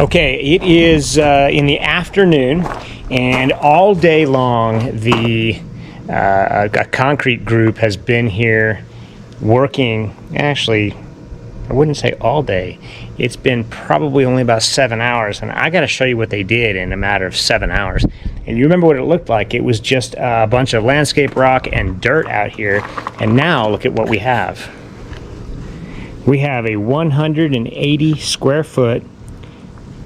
Okay, it is in the afternoon, and all day long a concrete group has been here working. Actually, I wouldn't say all day. It's been probably only about 7 hours, and I got to show you what they did in a matter of 7 hours. And you remember what it looked like? It was just a bunch of landscape rock and dirt out here, and now look at what we have. We have a 180 square foot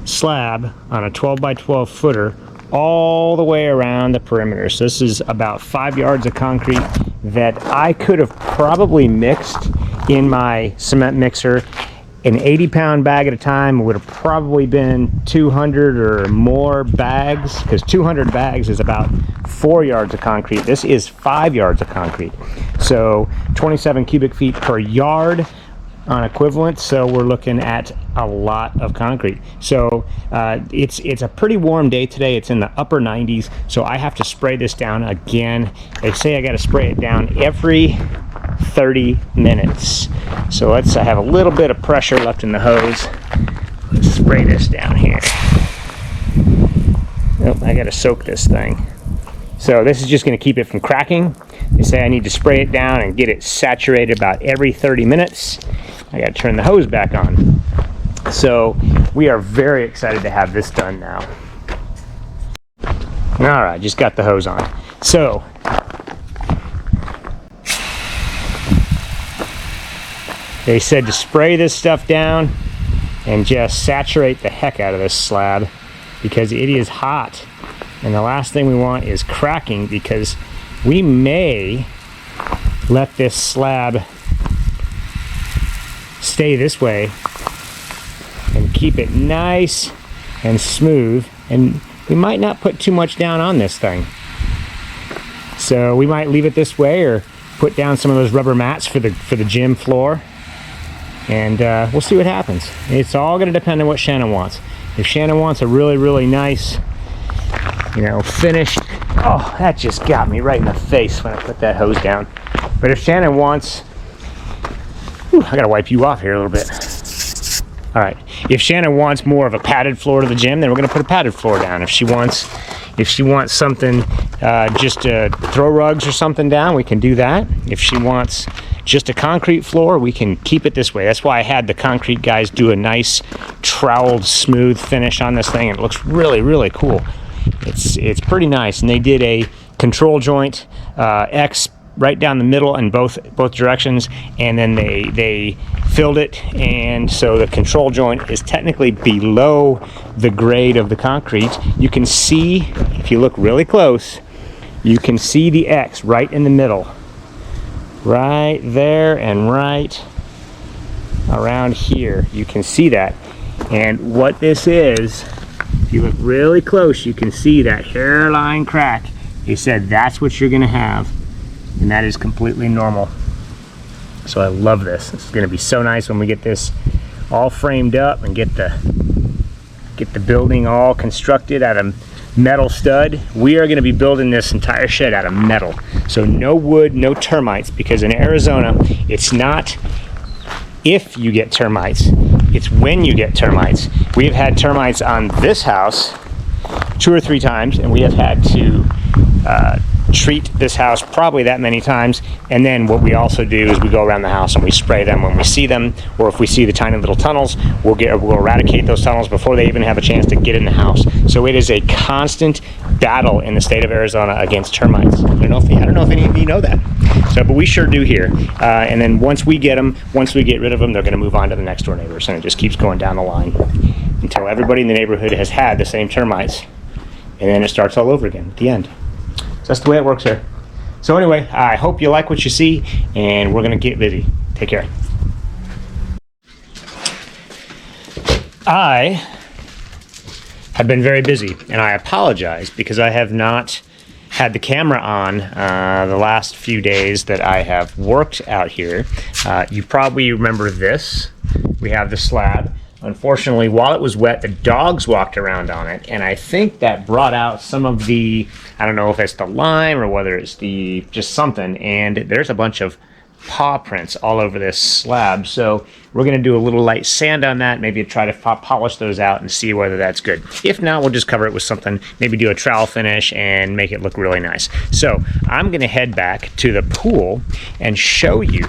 slab on a 12 by 12 footer all the way around the perimeter. So this is about 5 yards of concrete that I could have probably mixed in my cement mixer. An 80-pound bag at a time would have probably been 200 or more bags, because 200 bags is about 4 yards of concrete. This is 5 yards of concrete. So 27 cubic feet per yard on equivalent, so we're looking at a lot of concrete. So it's a pretty warm day today. It's in the upper 90s, so I have to spray this down again. They say I got to spray it down every 30 minutes. So I have a little bit of pressure left in the hose. Let's spray this down here. Oh, I got to soak this thing. So this is just going to keep it from cracking. They say I need to spray it down and get it saturated about every 30 minutes. I got to turn the hose back on. So we are very excited to have this done now. All right, just got the hose on. So they said to spray this stuff down and just saturate the heck out of this slab, because it is hot. And the last thing we want is cracking, because we may let this slab stay this way and keep it nice and smooth, and we might not put too much down on this thing. So we might leave it this way, or put down some of those rubber mats for the gym floor, and we'll see what happens. It's all going to depend on what Shannan wants. If Shannan wants a really nice, finished, oh, that just got me right in the face when I put that hose down. But if Shannan wants, I gotta wipe you off here a little bit. All right, if Shannan wants more of a padded floor to the gym, then we're gonna put a padded floor down. If she wants something, just to throw rugs or something down, we can do that. If she wants just a concrete floor, we can keep it this way. That's why I had the concrete guys do a nice troweled smooth finish on this thing. It looks really cool. It's pretty nice, and they did a control joint X right down the middle in both directions, and then they filled it, and so the control joint is technically below the grade of the concrete. You can see, if you look really close, you can see the X right in the middle, right there and right around here. You can see that. And what this is, if you look really close, you can see that hairline crack. He said that's what you're gonna have, and that is completely normal. So I love this. This is gonna be so nice when we get this all framed up and get the building all constructed out of metal stud. We are gonna be building this entire shed out of metal. So no wood, no termites, because in Arizona, it's not if you get termites, it's when you get termites. We have had termites on this house 2 or 3 times, and we have had to treat this house probably that many times. And then what we also do is we go around the house and we spray them when we see them, or if we see the tiny little tunnels, we'll eradicate those tunnels before they even have a chance to get in the house. So it is a constant battle in the state of Arizona against termites. I don't know if any of you know that. So, but we sure do here. And then once we get rid of them, they're going to move on to the next door neighbors, and it just keeps going down the line until everybody in the neighborhood has had the same termites, and then it starts all over again at the end. So that's the way it works here. So anyway, I hope you like what you see, and we're going to get busy. Take care. I have been very busy, and I apologize because I have not had the camera on the last few days that I have worked out here. You probably remember this. We have the slab. Unfortunately, while it was wet, the dogs walked around on it, and I think that brought out some of the, I don't know if it's the lime or whether it's just something, and there's a bunch of paw prints all over this slab. So we're going to do a little light sand on that, maybe try to polish those out and see whether that's good. If not, we'll just cover it with something, maybe do a trowel finish and make it look really nice. So I'm going to head back to the pool and show you,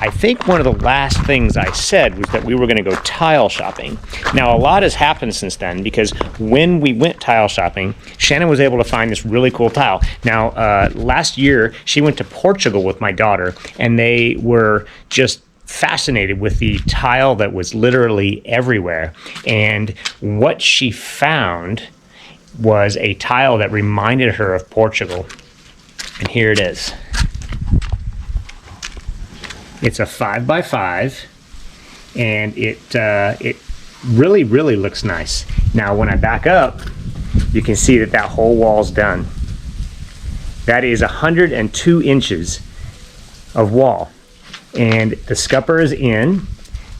I think one of the last things I said was that we were going to go tile shopping. Now a lot has happened since then, because when we went tile shopping, Shannan was able to find this really cool tile. Now last year she went to Portugal with my daughter, and they were just fascinated with the tile that was literally everywhere. And what she found was a tile that reminded her of Portugal. And here it is. It's a 5x5, and it really looks nice. Now when I back up, you can see that that whole wall's done. That is 102 inches of wall, and the scupper is in,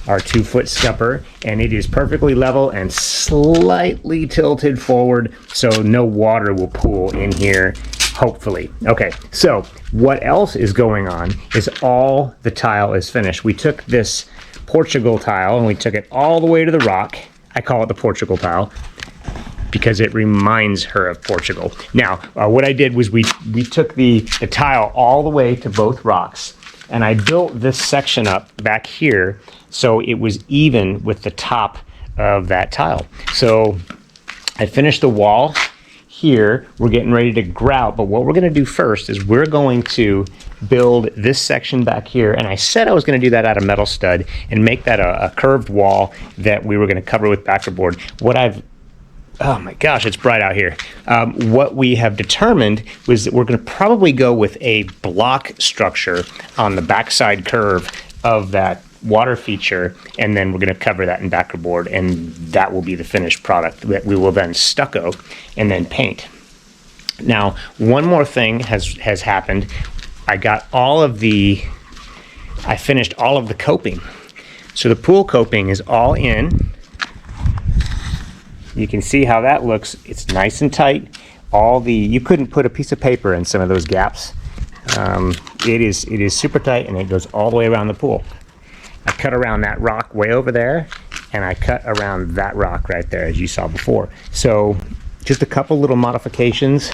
our 2-foot scupper, and it is perfectly level and slightly tilted forward so no water will pool in here, hopefully. Okay, so what else is going on is all the tile is finished. We took this Portugal tile and we took it all the way to the rock. I call it the Portugal tile because it reminds her of Portugal. Now, what I did was we took the tile all the way to both rocks, and I built this section up back here so it was even with the top of that tile. So I finished the wall here. We're getting ready to grout, but what we're going to do first is we're going to build this section back here, and I said I was going to do that out of metal stud and make that a curved wall that we were going to cover with backerboard. Oh my gosh, it's bright out here. What we have determined was that we're going to probably go with a block structure on the backside curve of that water feature, and then we're going to cover that in backerboard, and that will be the finished product that we will then stucco and then paint. Now, one more thing has happened. I finished all of the coping. So the pool coping is all in. You can see how that looks. It's nice and tight. You couldn't put a piece of paper in some of those gaps. It is super tight, and it goes all the way around the pool. I cut around that rock way over there, and I cut around that rock right there, as you saw before. So just a couple little modifications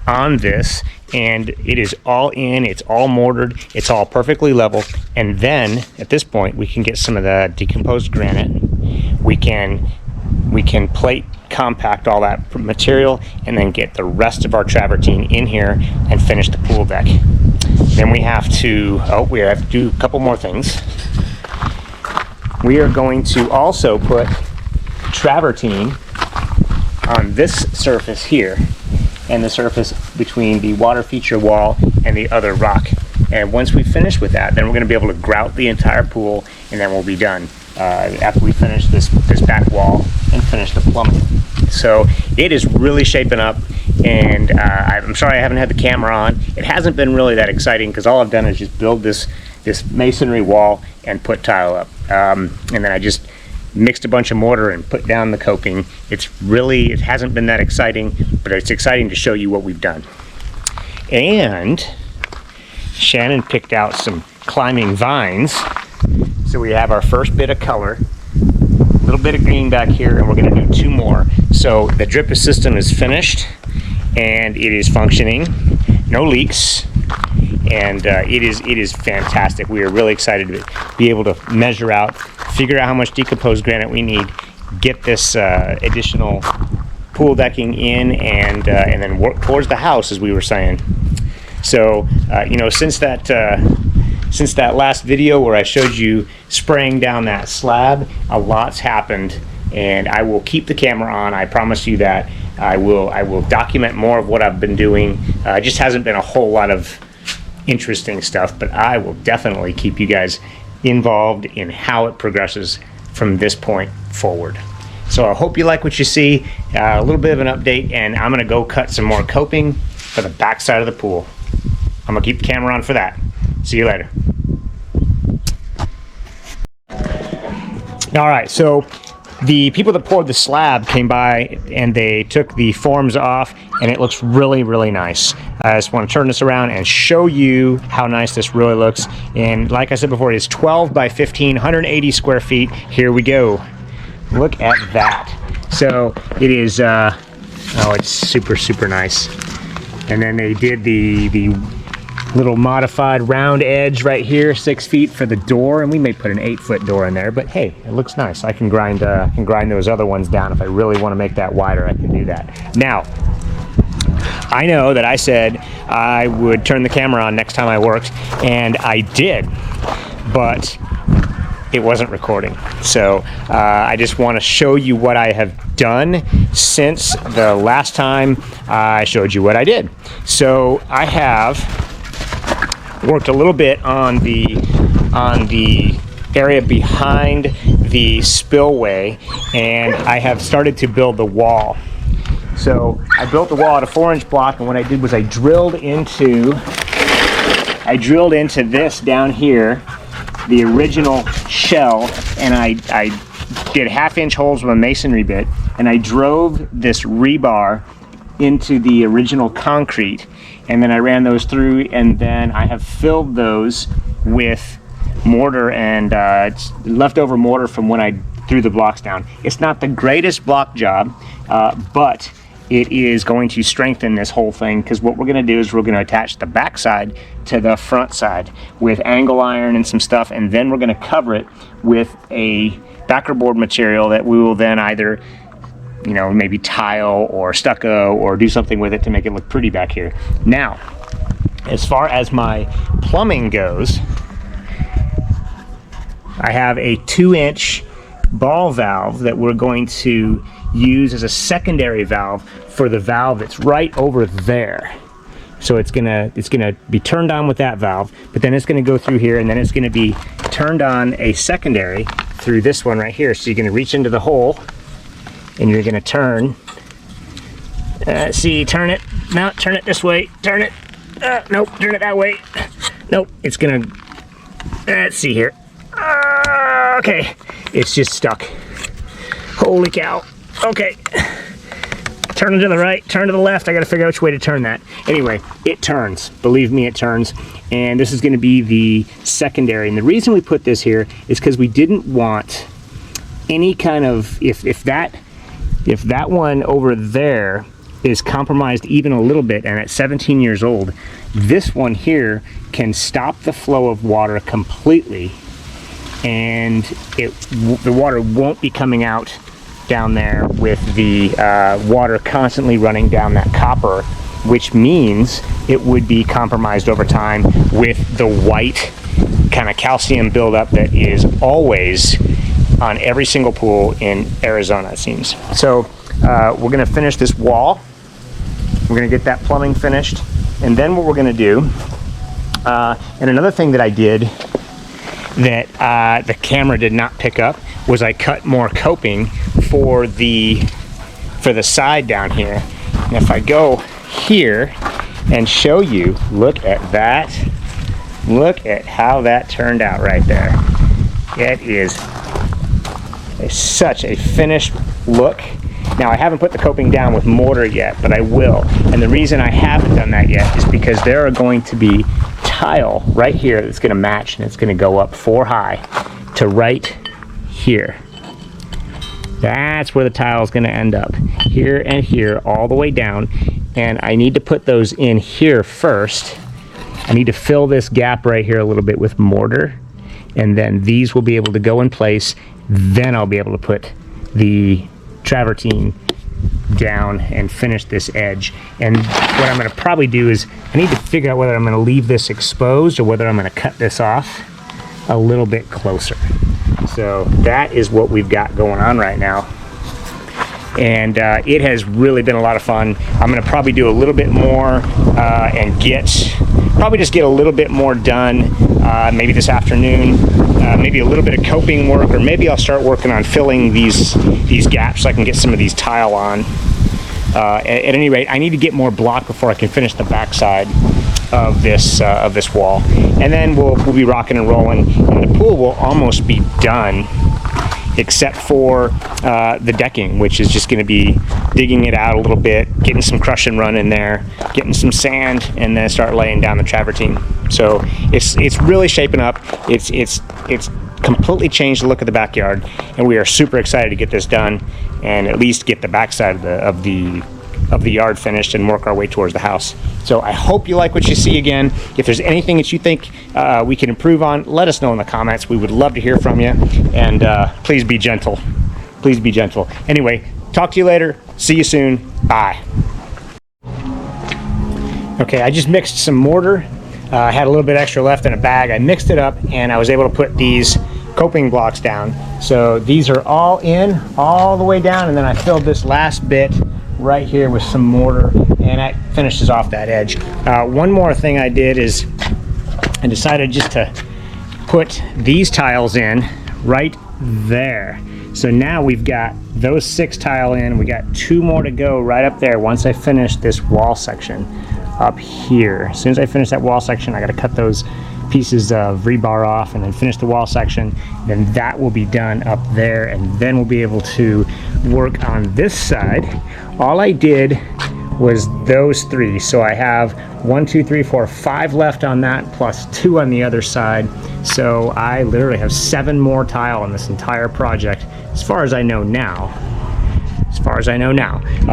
on this, and it is all in, it's all mortared, it's all perfectly level. And then at this point we can get some of the decomposed granite. We can plate compact all that material, and then get the rest of our travertine in here and finish the pool deck. Then we have to do a couple more things. We are going to also put travertine on this surface here, and the surface between the water feature wall and the other rock. And once we finish with that, then we're going to be able to grout the entire pool, and then we'll be done after we finish this back wall and finish the plumbing. So it is really shaping up, and I'm sorry I haven't had the camera on. It hasn't been really that exciting because all I've done is just build this masonry wall and put tile up, and then I just mixed a bunch of mortar and put down the coping. It hasn't been that exciting, but it's exciting to show you what we've done. And Shannan picked out some climbing vines, so we have our first bit of color, a little bit of green back here, and we're going to do 2 more. So the drip system is finished and it is functioning, no leaks, and it is fantastic. We are really excited to be able to measure out, figure out how much decomposed granite we need, get this additional pool decking in, and then work towards the house, as we were saying. So since that last video where I showed you spraying down that slab, a lot's happened, and I will keep the camera on. I promise you that. I will document more of what I've been doing. It just hasn't been a whole lot of interesting stuff, but I will definitely keep you guys involved in how it progresses from this point forward. So I hope you like what you see. A little bit of an update, and I'm going to go cut some more coping for the back side of the pool. I'm going to keep the camera on for that. See you later. All right, so The people that poured the slab came by and they took the forms off, and it looks really, really nice. I just want to turn this around and show you how nice this really looks. And like I said before, it's 12 by 15, 180 square feet. Here we go. Look at that. So it is, oh, it's super, super nice. And then they did the little modified round edge right here, 6 feet for the door, and we may put an 8-foot door in there, but hey, it looks nice. I can grind those other ones down. If I really want to make that wider, I can do that. Now, I know that I said I would turn the camera on next time I worked, and I did, but it wasn't recording. So I just want to show you what I have done since the last time I showed you what I did. So I have worked a little bit on the area behind the spillway, and I have started to build the wall. So I built the wall out of 4-inch block, and what I did was I drilled into this down here, the original shell, and I did 1/2-inch holes with a masonry bit, and I drove this rebar into the original concrete, and then I ran those through, and then I have filled those with mortar and it's leftover mortar from when I threw the blocks down. It's not the greatest block job, but it is going to strengthen this whole thing, because what we're going to do is we're going to attach the back side to the front side with angle iron and some stuff, and then we're going to cover it with a backer board material that we will then either, you know, maybe tile or stucco or do something with it to make it look pretty back here. Now, as far as my plumbing goes, I have a 2-inch ball valve that we're going to use as a secondary valve for the valve that's right over there. So it's gonna be turned on with that valve, but then it's gonna go through here, and then it's gonna be turned on a secondary through this one right here. So you're gonna reach into the hole, and you're gonna turn. See, turn it. No, turn it this way. Turn it. Nope, turn it that way. Nope, it's gonna. Let's see here. Okay, it's just stuck. Holy cow. Okay. Turn to the right, turn to the left. I gotta figure out which way to turn that. Anyway, it turns. Believe me, it turns. And this is gonna be the secondary. And the reason we put this here is because we didn't want any kind of, if that one over there is compromised even a little bit, and at 17 years old, this one here can stop the flow of water completely, and the water won't be coming out down there with the water constantly running down that copper, which means it would be compromised over time with the white kind of calcium buildup that is always on every single pool in Arizona, it seems. So we're gonna finish this wall. We're gonna get that plumbing finished, and then what we're gonna do, and another thing that I did that the camera did not pick up was I cut more coping for the side down here. And if I go here and show you, look at that. Look at how that turned out right there. It is such a finished look. Now, I haven't put the coping down with mortar yet, but I will. And the reason I haven't done that yet is because there are going to be tile right here that's going to match, and it's going to go up 4 high to right here. That's where the tile is going to end up, here and here, all the way down. And I need to put those in here first. I need to fill this gap right here a little bit with mortar, and then these will be able to go in place. Then I'll be able to put the travertine down and finish this edge. And what I'm going to probably do is I need to figure out whether I'm going to leave this exposed or whether I'm going to cut this off a little bit closer. So that is what we've got going on right now, and it has really been a lot of fun. I'm going to probably do a little bit more and probably just get a little bit more done maybe this afternoon, maybe a little bit of coping work, or maybe I'll start working on filling these gaps so I can get some of these tile on. At any rate, I need to get more block before I can finish the backside of this wall, and then we'll be rocking and rolling, and the pool will almost be done except for the decking, which is just going to be digging it out a little bit, getting some crush and run in there, getting some sand, and then start laying down the travertine. So it's really shaping up. It's completely changed the look of the backyard, and we are super excited to get this done and at least get the backside of the yard finished and work our way towards the house. So I hope you like what you see. Again, if there's anything that you think we can improve on, let us know in the comments. We would love to hear from you, and please be gentle. Please be gentle. Anyway, talk to you later. See you soon. Bye. Okay, I just mixed some mortar. I had a little bit extra left in a bag. I mixed it up, and I was able to put these coping blocks down. So these are all in, all the way down, and then I filled this last bit right here with some mortar, and that finishes off that edge. One more thing I did is I decided just to put these tiles in right there. So now we've got those 6 tile in. We got 2 more to go right up there once I finish this wall section up here. As soon as I finish that wall section, I got to cut those pieces of rebar off and then finish the wall section. Then that will be done up there, and then we'll be able to work on this side. All I did was those 3. So I have 1, 2, 3, 4, 5 left on that, plus 2 on the other side. So I literally have 7 more tile on this entire project, as far as I know now.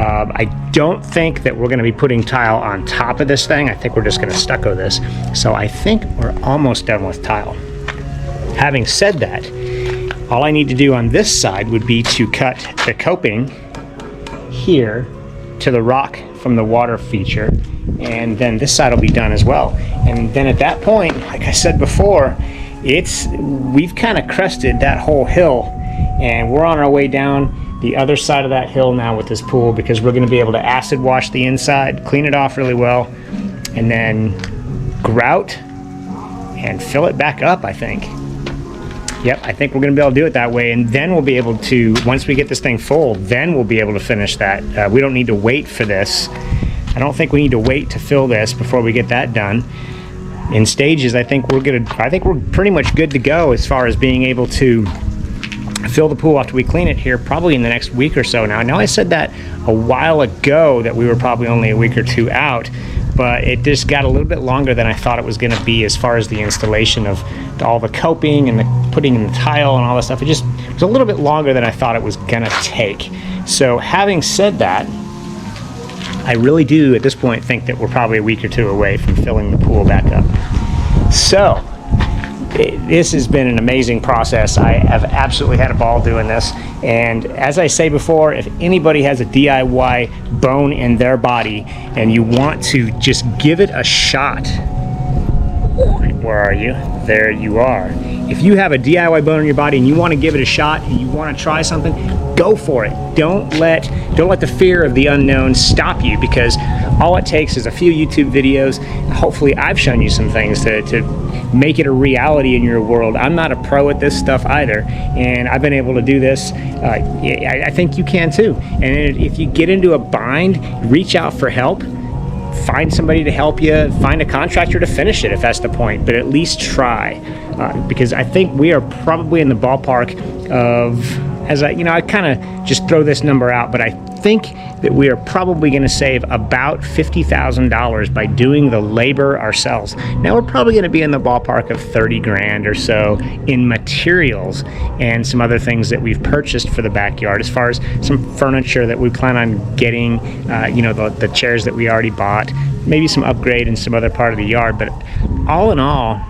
I don't think that we're going to be putting tile on top of this thing. I think we're just going to stucco this. So I think we're almost done with tile. Having said that, all I need to do on this side would be to cut the coping here to the rock from the water feature, and then this side will be done as well. And then at that point, like I said before, we've kind of crested that whole hill, and we're on our way down the other side of that hill now with this pool, because we're going to be able to acid wash the inside, clean it off really well, and then grout and fill it back up, I think. Yep, I think we're going to be able to do it that way, and then we'll be able to, once we get this thing full, then we'll be able to finish that. We don't need to wait for this. I don't think we need to wait to fill this before we get that done. In stages, I think we're pretty much good to go as far as being able to fill the pool after we clean it here, probably in the next week or so. Now, I know I said that a while ago, that we were probably only a week or 2 out, but it just got a little bit longer than I thought it was going to be as far as the installation of all the coping and the putting in the tile and all that stuff. It was a little bit longer than I thought it was going to take. So having said that, I really do at this point think that we're probably a week or 2 away from filling the pool back up. So this has been an amazing process. I have absolutely had a ball doing this, and as I say before, if anybody has a DIY bone in their body and you want to just give it a shot, where are you? There you are. If you have a DIY bone in your body and you want to give it a shot and you want to try something, go for it. Don't let the fear of the unknown stop you, because all it takes is a few YouTube videos. Hopefully I've shown you some things to make it a reality in your world. I'm not a pro at this stuff either, and I've been able to do this. I think you can too. And if you get into a bind, reach out for help. Find somebody to help you, find a contractor to finish it if that's the point, but at least try, because I think we are probably in the ballpark of, I kind of just throw this number out, but I think that we are probably going to save about $50,000 by doing the labor ourselves. Now we're probably going to be in the ballpark of 30 grand or so in materials and some other things that we've purchased for the backyard, as far as some furniture that we plan on getting, the chairs that we already bought, maybe some upgrade in some other part of the yard. But all in all,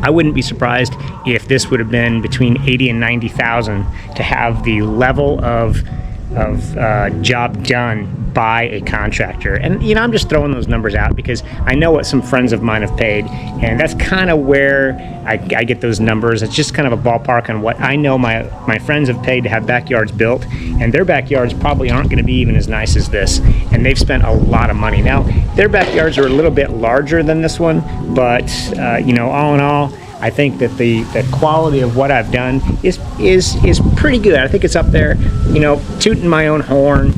I wouldn't be surprised if this would have been between 80 and 90,000 to have the level of job done by a contractor. And I'm just throwing those numbers out because I know what some friends of mine have paid, and that's kind of where I get those numbers. It's just kind of a ballpark on what I know my friends have paid to have backyards built, and their backyards probably aren't going to be even as nice as this, and they've spent a lot of money. Now their backyards are a little bit larger than this one, but all in all, I think that the quality of what I've done is pretty good. I think it's up there, tooting my own horn.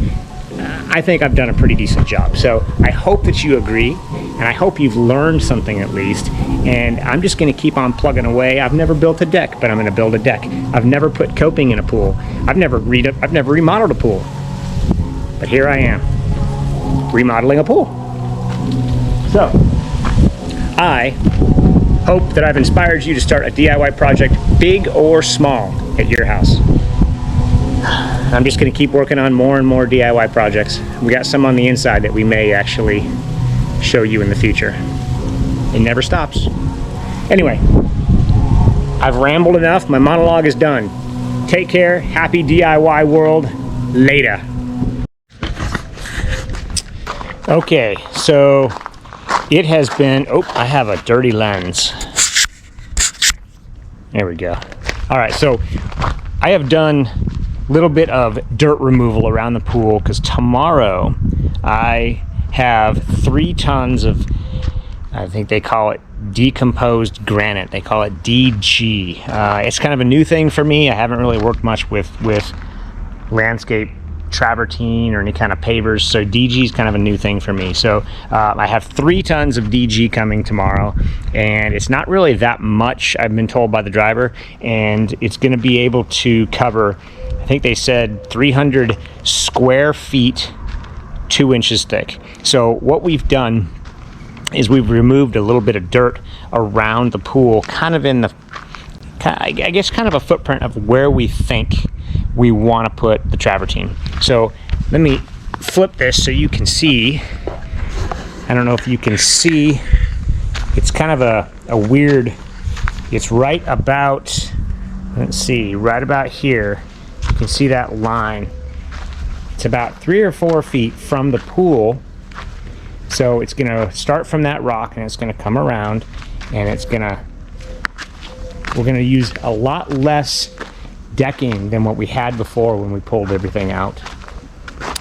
I think I've done a pretty decent job. So I hope that you agree. and I hope you've learned something at least. And I'm just going to keep on plugging away. I've never built a deck, but I'm going to build a deck. I've never put coping in a pool. I've never remodeled a pool. But here I am, remodeling a pool. So, I hope that I've inspired you to start a DIY project, big or small, at your house. I'm just going to keep working on more and more DIY projects. We got some on the inside that we may actually show you in the future. It never stops. Anyway, I've rambled enough. My monologue is done. Take care. Happy DIY world. Later. Okay, so it has been, oh, I have a dirty lens. There we go. All right, so I have done a little bit of dirt removal around the pool because tomorrow I have 3 tons of, I think they call it decomposed granite. They call it DG. It's kind of a new thing for me. I haven't really worked much with landscape travertine or any kind of pavers, so DG is kind of a new thing for me. So I have 3 tons of DG coming tomorrow, and it's not really that much, I've been told by the driver, and it's going to be able to cover, I think they said 300 square feet, 2 inches thick. So what we've done is we've removed a little bit of dirt around the pool, kind of in the, I guess kind of a footprint of where we think we want to put the travertine. So let me flip this so you can see. I don't know if you can see. It's kind of a weird, it's right about, let's see, right about here. You can see that line. It's about 3 or 4 feet from the pool. So it's going to start from that rock and it's going to come around, and it's going to, we're going to use a lot less decking than what we had before when we pulled everything out.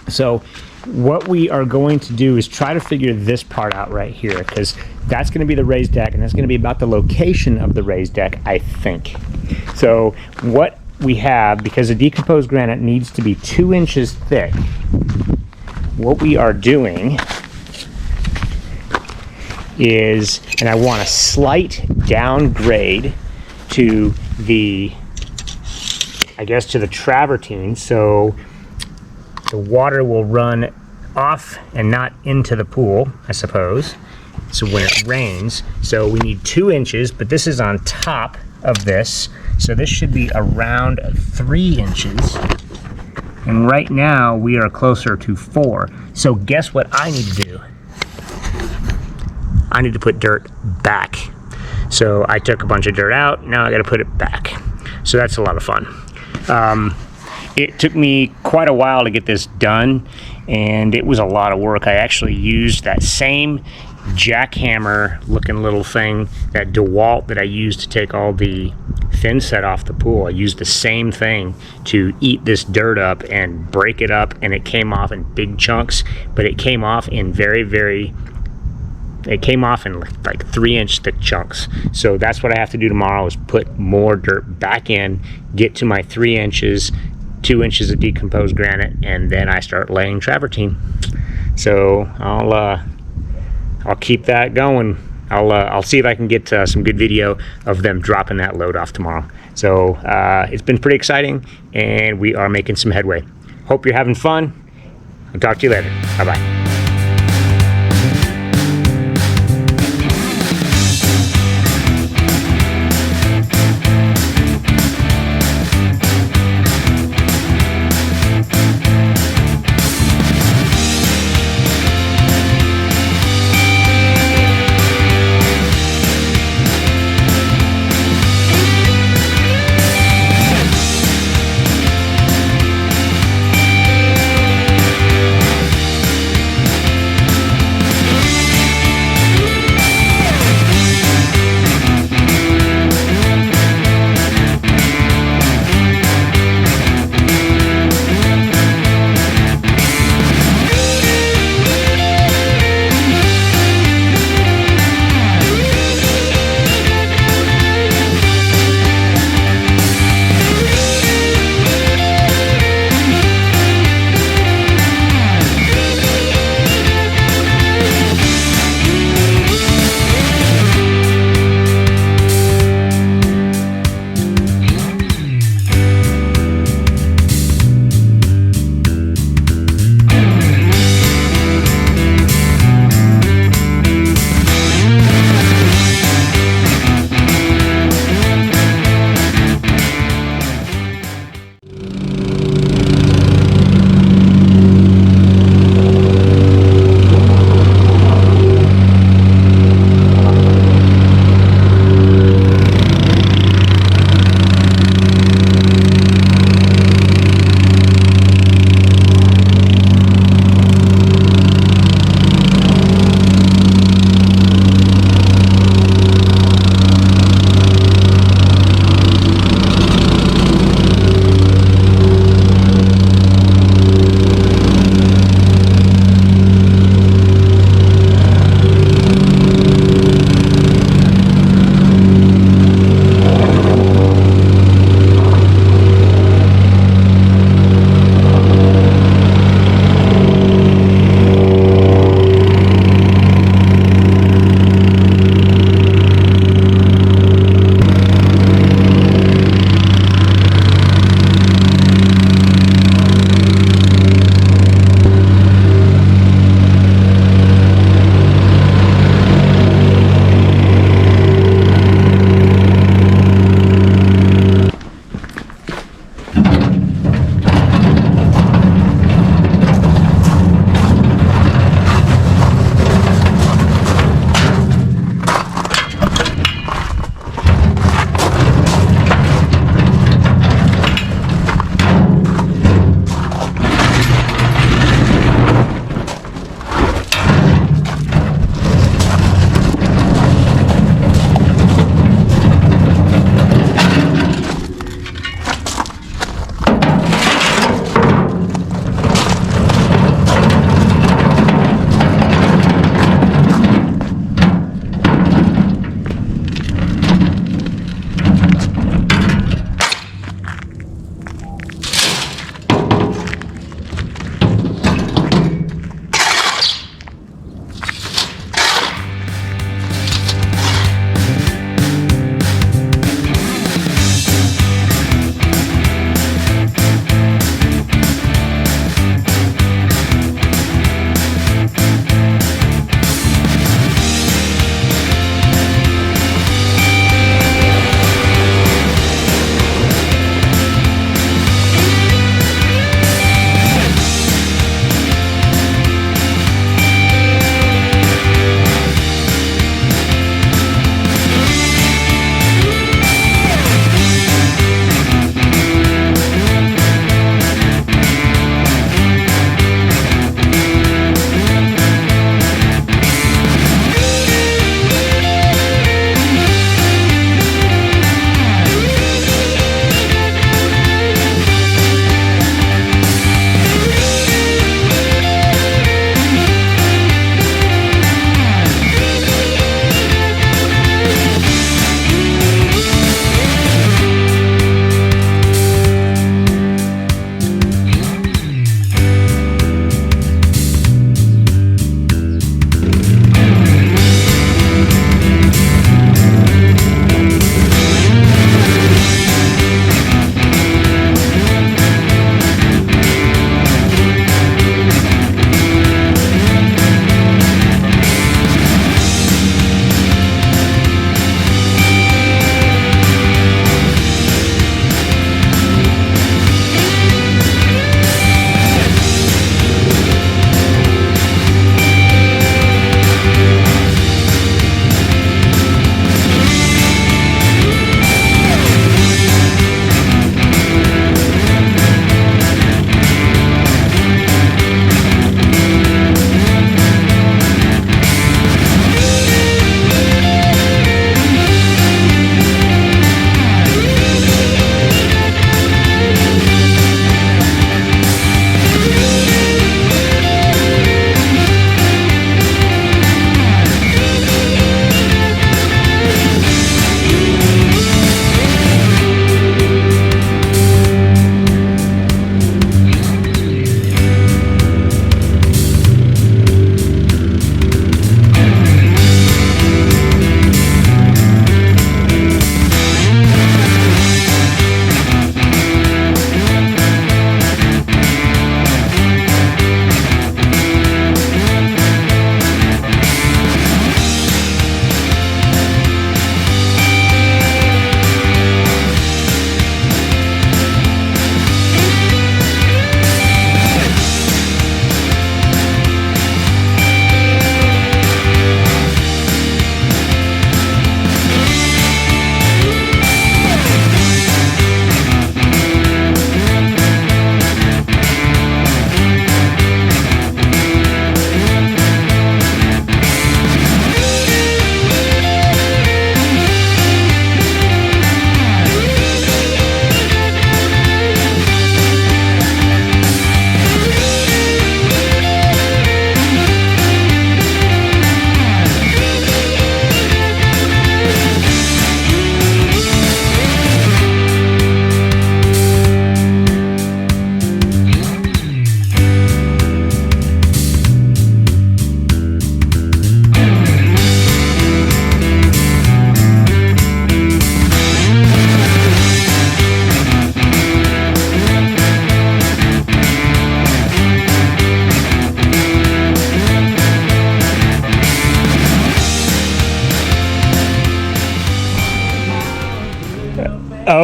So what we are going to do is try to figure this part out right here, because that's going to be the raised deck, and that's going to be about the location of the raised deck, I think. So what we have, because the decomposed granite needs to be 2 inches thick, what we are doing is, and I want a slight downgrade to the, I guess, to the travertine, so the water will run off and not into the pool, I suppose. So when it rains, so we need 2 inches, but this is on top of this, so this should be around 3 inches. And right now we are closer to 4. So guess what I need to do? I need to put dirt back. So I took a bunch of dirt out, now I gotta put it back. So that's a lot of fun. It took me quite a while to get this done, and it was a lot of work. I actually used that same jackhammer looking little thing, that DeWalt that I used to take all the thin set off the pool. I used the same thing to eat this dirt up and break it up, and it came off in big chunks, but it came off in it came off in like 3-inch thick chunks. So that's what I have to do tomorrow, is put more dirt back in, get to my 3 inches, 2 inches of decomposed granite, and then I start laying travertine. So I'll keep that going. I'll see if I can get some good video of them dropping that load off tomorrow. So it's been pretty exciting, and we are making some headway. Hope you're having fun. I'll talk to you later. Bye-bye.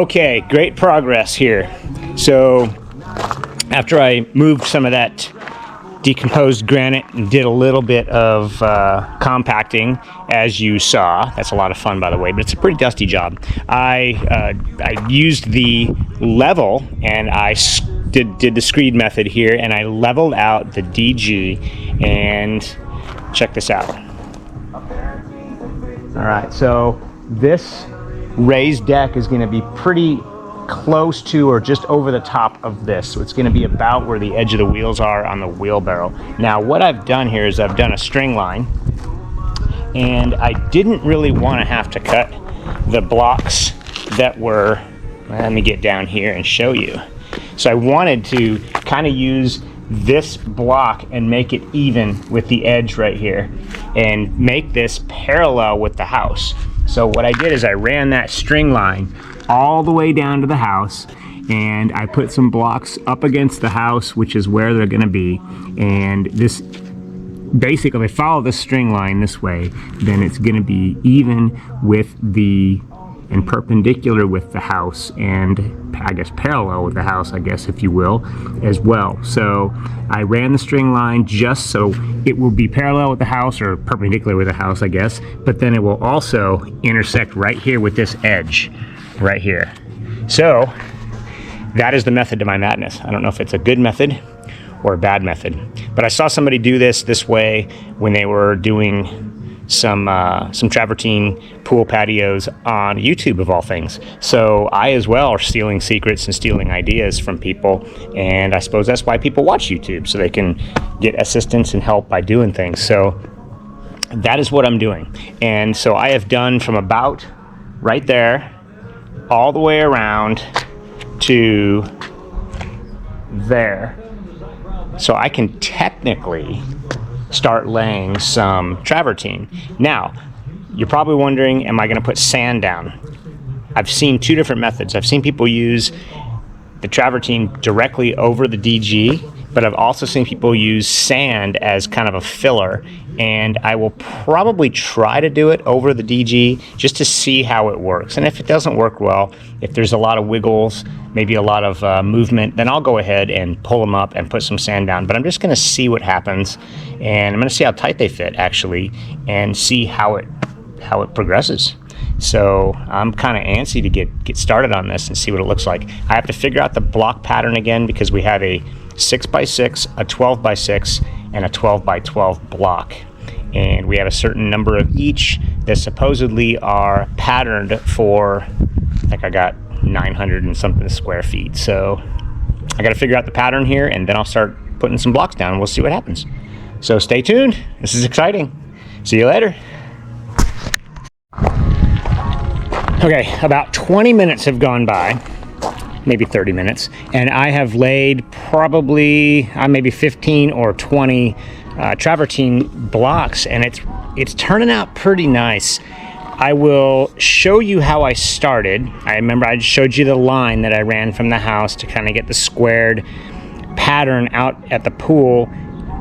Okay, great progress here. So after I moved some of that decomposed granite and did a little bit of compacting, as you saw. That's a lot of fun, by the way, but it's a pretty dusty job. I used the level, and I did the screed method here, and I leveled out the DG, and check this out. All right, so this raised deck is going to be pretty close to or just over the top of this. So it's going to be about where the edge of the wheels are on the wheelbarrow. Now what I've done here is I've done a string line, and I didn't really want to have to cut the blocks that were, let me get down here and show you. So I wanted to kind of use this block and make it even with the edge right here and make this parallel with the house. So what I did is I ran that string line all the way down to the house, and I put some blocks up against the house, which is where they're going to be. And this basically, if I follow the string line this way, then it's going to be even with the, and perpendicular with the house, and I guess parallel with the house, I guess, if you will, as well. So I ran the string line just so it will be parallel with the house, or perpendicular with the house, I guess, but then it will also intersect right here with this edge right here. So that is the method to my madness. I don't know if it's a good method or a bad method, but I saw somebody do this way when they were doing some travertine pool patios on YouTube, of all things. So I as well are stealing secrets and stealing ideas from people, and I suppose that's why people watch YouTube, so they can get assistance and help by doing things. So that is what I'm doing. And so I have done from about right there all the way around to there. So I can technically start laying some travertine. Now, you're probably wondering, am I going to put sand down? I've seen two different methods. I've seen people use the travertine directly over the DG, but I've also seen people use sand as kind of a filler, and I will probably try to do it over the DG just to see how it works. And if it doesn't work well, if there's a lot of wiggles, maybe a lot of movement, then I'll go ahead and pull them up and put some sand down. But I'm just going to see what happens, and I'm going to see how tight they fit, actually, and see how it progresses. So I'm kind of antsy to get started on this and see what it looks like. I have to figure out the block pattern again, because we have a 6x6, a 12x6, and a 12x12 block. And we have a certain number of each that supposedly are patterned for, I think I got 900 and something square feet. So I got to figure out the pattern here, and then I'll start putting some blocks down, and we'll see what happens. So stay tuned. This is exciting. See you later. Okay, about 20 minutes have gone by, maybe 30 minutes, and I have laid probably maybe 15 or 20 travertine blocks, and it's turning out pretty nice. I will show you how I started. I remember I showed you the line that I ran from the house to kind of get the squared pattern out at the pool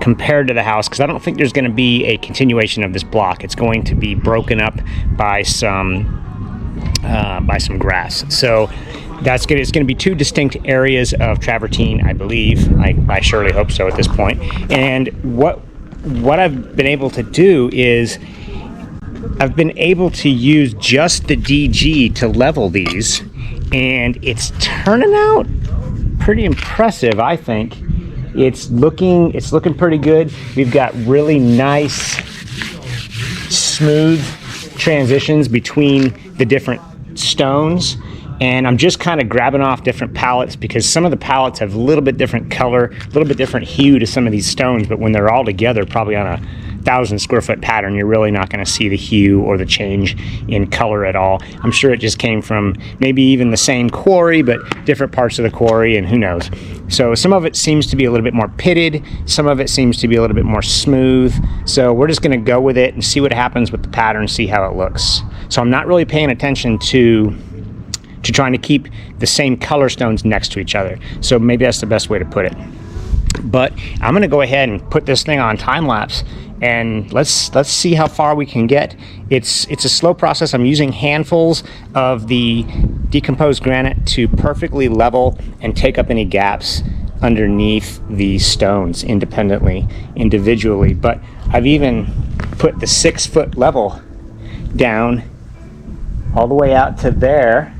compared to the house, because I don't think there's going to be a continuation of this block. It's going to be broken up by some grass. So that's good. It's going to be two distinct areas of travertine, I believe. I surely hope so at this point. And what I've been able to do is I've been able to use just the DG to level these, and it's turning out pretty impressive, I think. It's looking pretty good. We've got really nice, smooth transitions between the different stones, and I'm just kind of grabbing off different palettes, because some of the palettes have a little bit different color, a little bit different hue to some of these stones, but when they're all together, probably on a 1,000 square foot pattern, you're really not going to see the hue or the change in color at all. I'm sure it just came from maybe even the same quarry, but different parts of the quarry, and who knows. So some of it seems to be a little bit more pitted, some of it seems to be a little bit more smooth. So we're just going to go with it and see what happens with the pattern, see how it looks. So I'm not really paying attention to trying to keep the same color stones next to each other. So maybe that's the best way to put it. But I'm gonna go ahead and put this thing on time lapse, and let's see how far we can get. It's a slow process. I'm using handfuls of the decomposed granite to perfectly level and take up any gaps underneath the stones individually. But I've even put the 6-foot level down all the way out to there,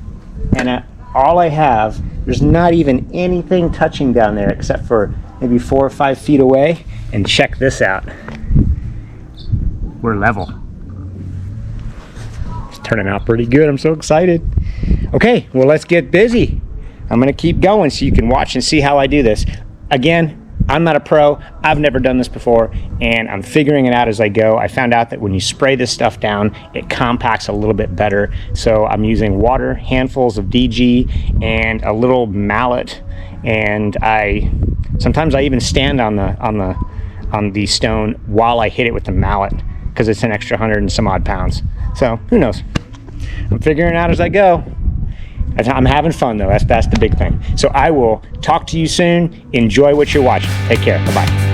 and all I have, there's not even anything touching down there except for maybe 4 or 5 feet away. And check this out. We're level. It's turning out pretty good. I'm so excited. Okay, well, let's get busy. I'm gonna keep going so you can watch and see how I do this. Again, I'm not a pro. I've never done this before, and I'm figuring it out as I go. I found out that when you spray this stuff down, it compacts a little bit better. So I'm using water, handfuls of DG, and a little mallet. And sometimes I even stand on the stone while I hit it with the mallet, because it's an extra 100 and some odd pounds. So who knows? I'm figuring it out as I go. I'm having fun though. That's the big thing. So I will talk to you soon. Enjoy what you're watching. Take care. Bye-bye.